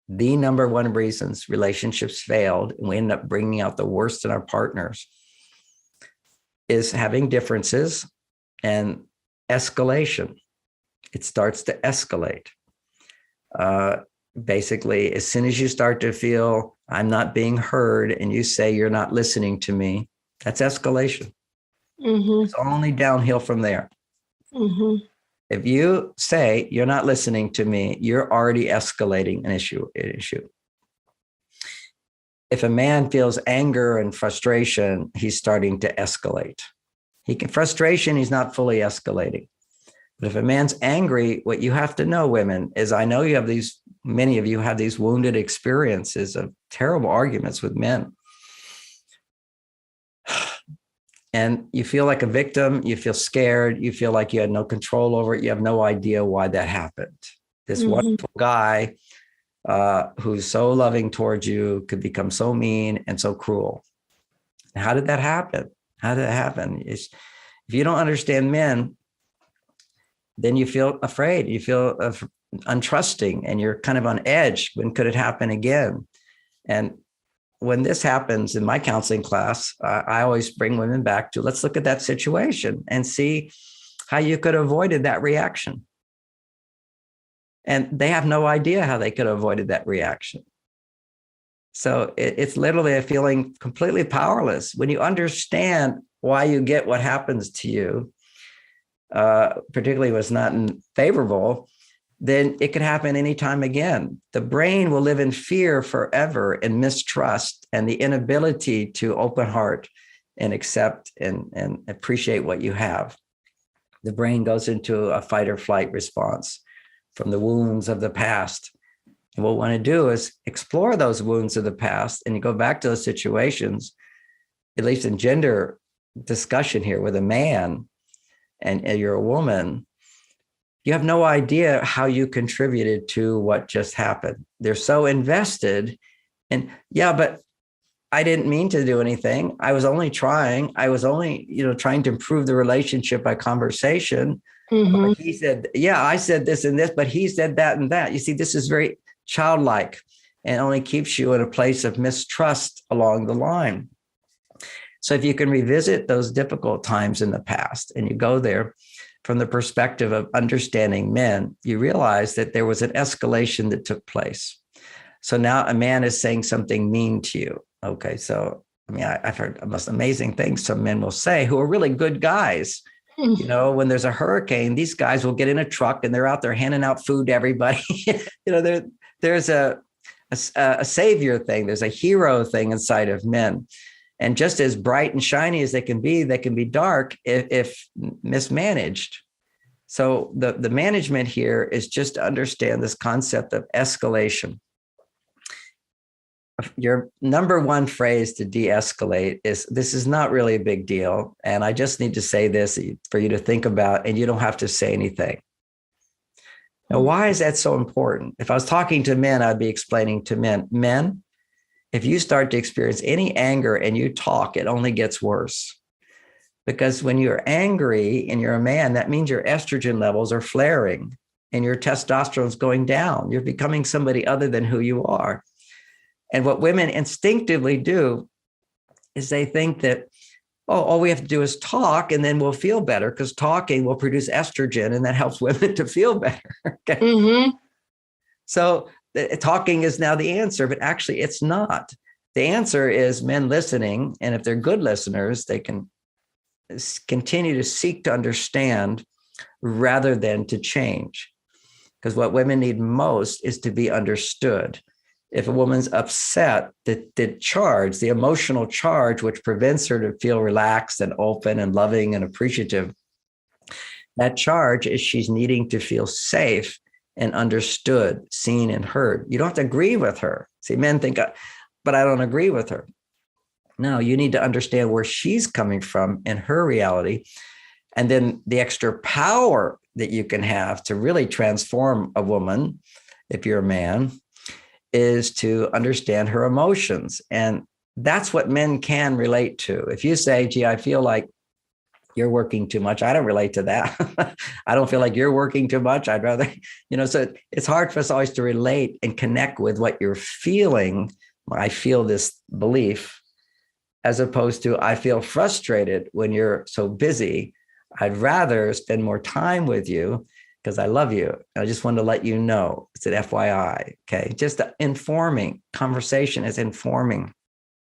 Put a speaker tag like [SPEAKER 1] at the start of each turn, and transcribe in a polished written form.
[SPEAKER 1] the number one reasons relationships failed and we end up bringing out the worst in our partners is having differences and escalation. It starts to escalate. Basically, as soon as you start to feel I'm not being heard and you say you're not listening to me, that's escalation. It's only downhill from there. If you say you're not listening to me, you're already escalating an issue. If a man feels anger and frustration, he's starting to escalate. Frustration, he's not fully escalating. But if a man's angry, what you have to know, women, is I know many of you have these wounded experiences of terrible arguments with men. And you feel like a victim, you feel scared, you feel like you had no control over it, you have no idea why that happened. This wonderful guy who's so loving towards you could become so mean and so cruel. How did that happen? If you don't understand men, then you feel afraid, you feel untrusting, and you're kind of on edge. When could it happen again? And when this happens in my counseling class, I always bring women back to, let's look at that situation and see how you could have avoided that reaction. And they have no idea how they could have avoided that reaction. So it's literally a feeling completely powerless. When you understand why you get what happens to you, particularly when it's not favorable, then it could happen anytime again. The brain will live in fear forever and mistrust and the inability to open heart and accept and appreciate what you have. The brain goes into a fight or flight response from the wounds of the past. And what we want to do is explore those wounds of the past, and you go back to those situations, at least in gender discussion here with a man and you're a woman, you have no idea how you contributed to what just happened. They're so invested in, yeah, but I didn't mean to do anything. I was only trying. I was only, trying to improve the relationship by conversation. He said, yeah, I said this and this, but he said that and that. You see, this is very childlike and only keeps you in a place of mistrust along the line. So if you can revisit those difficult times in the past and you go there from the perspective of understanding men, you realize that there was an escalation that took place. So now a man is saying something mean to you. Okay, so I've heard the most amazing things some men will say who are really good guys. When there's a hurricane, these guys will get in a truck and they're out there handing out food to everybody. There's a savior thing. There's a hero thing inside of men. And just as bright and shiny as they can be dark if mismanaged. So the management here is just to understand this concept of escalation. Your number one phrase to de-escalate is, this is not really a big deal. And I just need to say this for you to think about, and you don't have to say anything. Now, why is that so important? If I was talking to men, I'd be explaining to men, if you start to experience any anger and you talk, it only gets worse. Because when you're angry and you're a man, that means your estrogen levels are flaring and your testosterone is going down. You're becoming somebody other than who you are. And what women instinctively do is they think that, all we have to do is talk and then we'll feel better, because talking will produce estrogen and that helps women to feel better. Okay. So talking is now the answer, but actually it's not. The answer is men listening. And if they're good listeners, they can continue to seek to understand rather than to change. Because what women need most is to be understood. If a woman's upset, the emotional charge, which prevents her to feel relaxed and open and loving and appreciative, that charge is she's needing to feel safe and understood, seen and heard. You don't have to agree with her. See, men think, but I don't agree with her. No, you need to understand where she's coming from in her reality. And then the extra power that you can have to really transform a woman, if you're a man, is to understand her emotions. And that's what men can relate to. If you say, gee, I feel like, you're working too much. I don't relate to that. I don't feel like you're working too much. I'd rather, so it's hard for us always to relate and connect with what you're feeling. I feel this belief, as opposed to I feel frustrated when you're so busy. I'd rather spend more time with you because I love you. I just wanted to let you know. It's an FYI. Okay. Just informing. Conversation is informing.